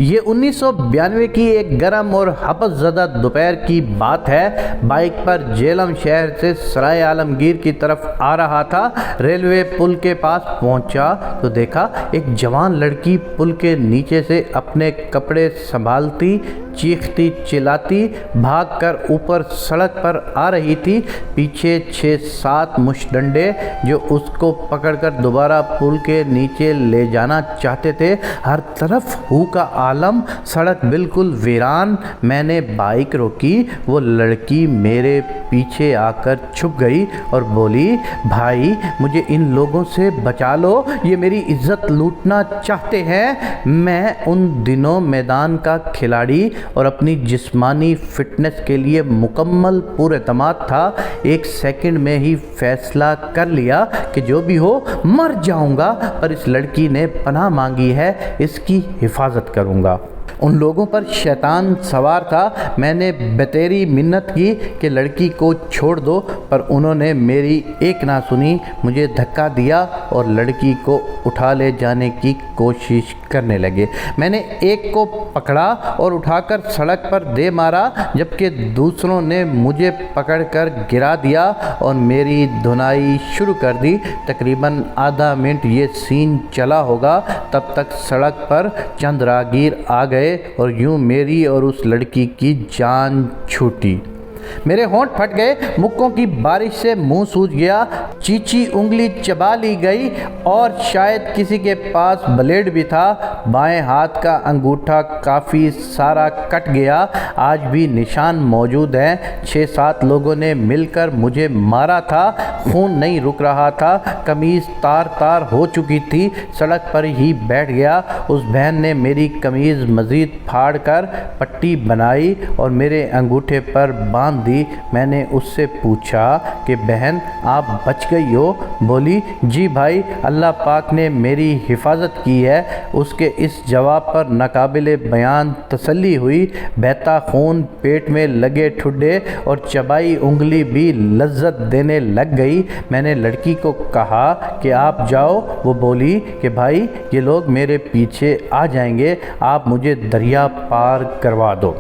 یہ 1992 کی ایک گرم اور حبس زدہ دوپہر کی بات ہے۔ بائک پر جہلم شہر سے سرائے عالمگیر کی طرف آ رہا تھا۔ ریلوے پل کے پاس پہنچا تو دیکھا ایک جوان لڑکی پل کے نیچے سے اپنے کپڑے سنبھالتی چیختی چلاتی بھاگ کر اوپر سڑک پر آ رہی تھی۔ پیچھے 6-7 مشت ڈنڈے جو اس کو پکڑ کر دوبارہ پل کے نیچے لے جانا چاہتے تھے۔ ہر طرف ہو کا عالم، سڑک بالکل ویران۔ میں نے بائک روکی، وہ لڑکی میرے پیچھے آ کر چھپ گئی اور بولی، بھائی مجھے ان لوگوں سے بچا لو، یہ میری عزت لوٹنا چاہتے ہیں۔ میں ان دنوں میدان کا کھلاڑی اور اپنی جسمانی فٹنس کے لیے مکمل پر اعتماد تھا۔ 1 سیکنڈ میں ہی فیصلہ کر لیا کہ جو بھی ہو مر جاؤں گا، پر اس لڑکی نے پناہ مانگی ہے، اس کی حفاظت کروں گا۔ ان لوگوں پر شیطان سوار تھا۔ میں نے بتیری منت کی کہ لڑکی کو چھوڑ دو، پر انہوں نے میری ایک نہ سنی، مجھے دھکا دیا اور لڑکی کو اٹھا لے جانے کی کوشش کرنے لگے۔ میں نے ایک کو پکڑا اور اٹھا کر سڑک پر دے مارا، جبکہ دوسروں نے مجھے پکڑ کر گرا دیا اور میری دھنائی شروع کر دی۔ تقریباً آدھا منٹ یہ سین چلا ہوگا، تب تک سڑک پر چند راہگیر آ گئے اور یوں میری اور اس لڑکی کی جان چھوٹی۔ میرے ہونٹ پھٹ گئے، مکوں کی بارش سے منہ سوج گیا، چیچی انگلی چبا لی گئی اور شاید کسی کے پاس بلیڈ بھی تھا۔ بائیں ہاتھ کا انگوٹھا کافی سارا کٹ گیا، آج بھی نشان موجود ہیں۔ 6-7 لوگوں نے مل کر مجھے مارا تھا، خون نہیں رک رہا تھا، قمیض تار تار ہو چکی تھی، سڑک پر ہی بیٹھ گیا۔ اس بہن نے میری قمیض مزید پھاڑ کر پٹی بنائی اور میرے انگوٹھے پر باندھ دی۔ میں نے اس سے پوچھا کہ بہن آپ بچ گئی ہو؟ بولی، جی بھائی، اللہ پاک نے میری حفاظت کی ہے۔ اس کے اس جواب پر ناقابل بیان تسلی ہوئی۔ بہتا خون پیٹ میں لگے ٹھڈے اور چبائی انگلی بھی لذت دینے لگ گئی۔ میں نے لڑکی کو کہا کہ آپ جاؤ۔ وہ بولی کہ بھائی یہ لوگ میرے پیچھے آ جائیں گے، آپ مجھے دریا پار کروا دو۔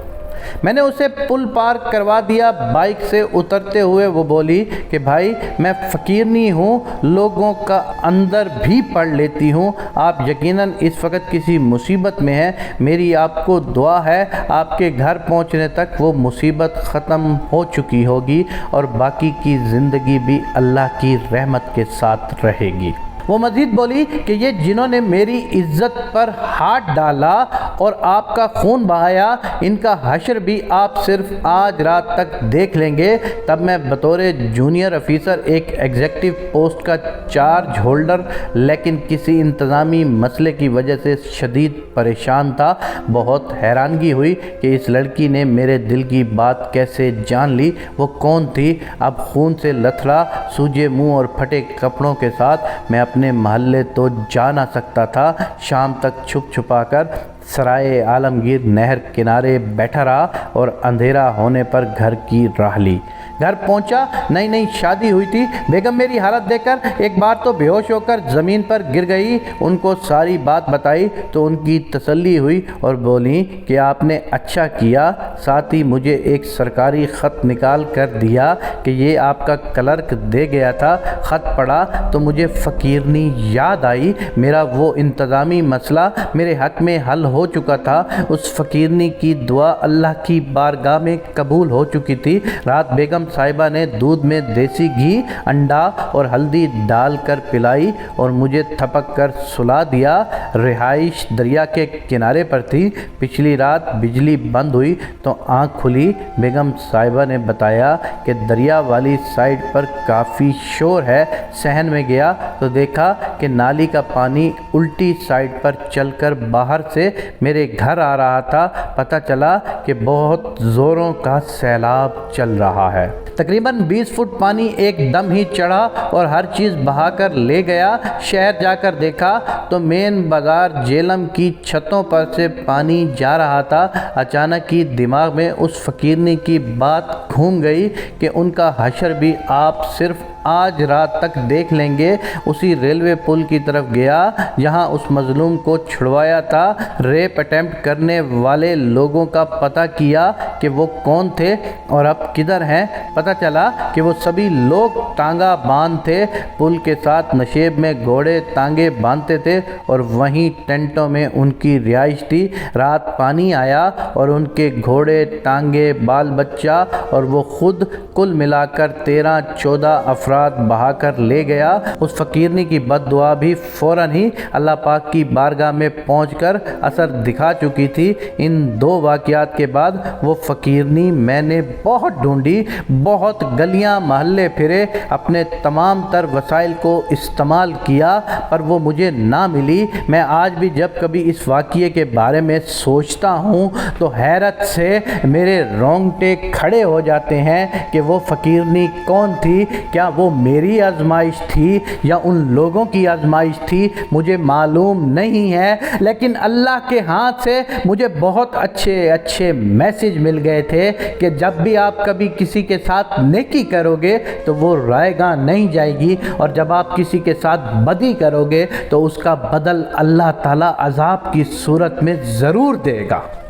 میں نے اسے پل پار کروا دیا۔ بائک سے اترتے ہوئے وہ بولی کہ بھائی میں فقیرنی ہوں، لوگوں کا اندر بھی پڑھ لیتی ہوں، آپ یقیناً اس وقت کسی مصیبت میں ہیں، میری آپ کو دعا ہے آپ کے گھر پہنچنے تک وہ مصیبت ختم ہو چکی ہوگی اور باقی کی زندگی بھی اللہ کی رحمت کے ساتھ رہے گی۔ وہ مزید بولی کہ یہ جنہوں نے میری عزت پر ہاتھ ڈالا اور آپ کا خون بہایا، ان کا حشر بھی آپ صرف آج رات تک دیکھ لیں گے۔ تب میں بطور جونیئر افیسر ایک ایگزیکٹو پوسٹ کا چارج ہولڈر، لیکن کسی انتظامی مسئلے کی وجہ سے شدید پریشان تھا۔ بہت حیرانگی ہوئی کہ اس لڑکی نے میرے دل کی بات کیسے جان لی، وہ کون تھی؟ اب خون سے لتھڑا، سوجے منہ اور پھٹے کپڑوں کے ساتھ میں اپنے محلے تو جا نہ سکتا تھا۔ شام تک چھپ چھپا کر سرائے عالمگیر نہر کنارے بیٹھا رہا اور اندھیرا ہونے پر گھر کی راہ لی۔ گھر پہنچا، نئی شادی ہوئی تھی۔ بیگم میری حالت دیکھ کر ایک بار تو بے ہوش ہو کر زمین پر گر گئی۔ ان کو ساری بات بتائی تو ان کی تسلی ہوئی اور بولی کہ آپ نے اچھا کیا، ساتھ ہی مجھے ایک سرکاری خط نکال کر دیا کہ یہ آپ کا کلرک دے گیا تھا۔ خط پڑھا تو مجھے فقیرنی یاد آئی، میرا وہ انتظامی مسئلہ میرے حق میں حل ہو چکا تھا۔ اس فقیرنی کی دعا اللہ کی بارگاہ میں قبول ہو چکی تھی۔ رات بیگم صاحبہ نے دودھ میں دیسی گھی، انڈا اور ہلدی ڈال کر پلائی اور مجھے تھپک کر سلا دیا۔ رہائش دریا کے کنارے پر تھی۔ پچھلی رات بجلی بند ہوئی تو آنکھ کھلی۔ بیگم صاحبہ نے بتایا کہ دریا والی سائڈ پر کافی شور ہے۔ صحن میں گیا تو دیکھا کہ نالی کا پانی الٹی سائڈ پر چل کر باہر سے میرے گھر آ رہا تھا۔ پتہ چلا کہ بہت زوروں کا سیلاب چل رہا ہے۔ تقریباً 20 فٹ پانی ایک دم ہی چڑھا اور ہر چیز بہا کر لے گیا۔ شہر جا کر دیکھا تو مین بازار جہلم کی چھتوں پر سے پانی جا رہا تھا۔ اچانک ہی دماغ میں اس فقیرنی کی بات گھوم گئی کہ ان کا حشر بھی آپ صرف آج رات تک دیکھ لیں گے۔ اسی ریلوے پل کی طرف گیا جہاں اس مظلوم کو چھڑوایا تھا۔ ریپ اٹیمپٹ کرنے والے لوگوں کا پتہ کیا کہ وہ کون تھے اور اب کدھر ہیں۔ پتہ چلا کہ وہ سبھی لوگ ٹانگا باندھ تھے۔ پل کے ساتھ نشیب میں گھوڑے ٹانگے باندھتے تھے اور وہیں ٹینٹوں میں ان کی رہائش تھی۔ رات پانی آیا اور ان کے گھوڑے ٹانگے بال بچہ اور وہ خود کل ملا کر 13-14 افراد بہا کر لے گیا۔ اس فقیرنی کی بد دعا بھی فوراً ہی اللہ پاک کی بارگاہ میں پہنچ کر اثر دکھا چکی تھی۔ ان 2 واقعات کے بعد وہ فقیرنی میں نے بہت ڈھونڈی، بہت گلیاں محلے پھرے، اپنے تمام تر وسائل کو استعمال کیا پر وہ مجھے نہ ملی۔ میں آج بھی جب کبھی اس واقعے کے بارے میں سوچتا ہوں تو حیرت سے میرے رونگٹے کھڑے ہو جاتے ہیں کہ وہ فقیرنی کون تھی۔ کیا وہ میری آزمائش تھی یا ان لوگوں کی آزمائش تھی، مجھے معلوم نہیں ہے، لیکن اللہ کے ہاتھ سے مجھے بہت اچھے میسج مل گئے تھے کہ جب بھی آپ کبھی کسی کے ساتھ نیکی کرو گے تو وہ رائے گاہ نہیں جائے گی، اور جب آپ کسی کے ساتھ بدی کرو گے تو اس کا بدل اللہ تعالیٰ عذاب کی صورت میں ضرور دے گا۔